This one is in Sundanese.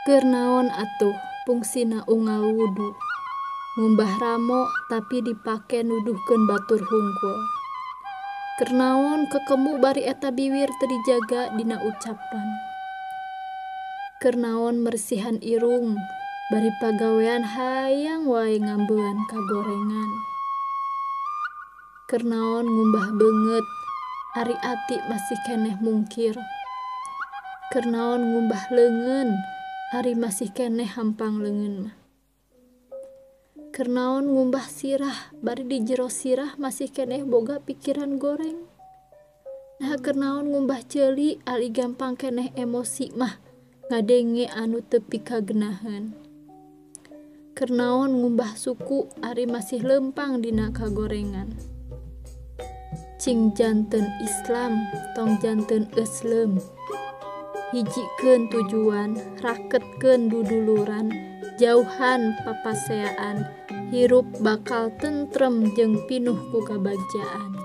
Keur naon atuh fungsina unggal wudu? Ngumbah ramo tapi dipake nuduhkeun batur hungkul. Keur naon kekemu bari eta biwir teu dijaga dina ucapan. Keur naon mersihan irung bari pagawean hayang wae ngambeuan kagorengan. Keur naon ngumbah beungeut ari ati masih keneh mungkir. Keur naon ngumbah leungeun ari masih keneh hampang leungeun mah. Keur naon ngumbah sirah bari di jero sirah masih keneh boga pikiran goreng. Nah keur naon ngumbah ceuli ari gampang keneh emosi mah ngadenge anu teu pikagenaheun. Keur naon ngumbah suku ari masih leumpang dina kagorengan. Cing janten Islam tong janten Euslem. Hijikeun tujuan, raketkeun duduluran, jauhan papaseaan, hirup bakal tentrem jeung pinuh ku kabagjaan.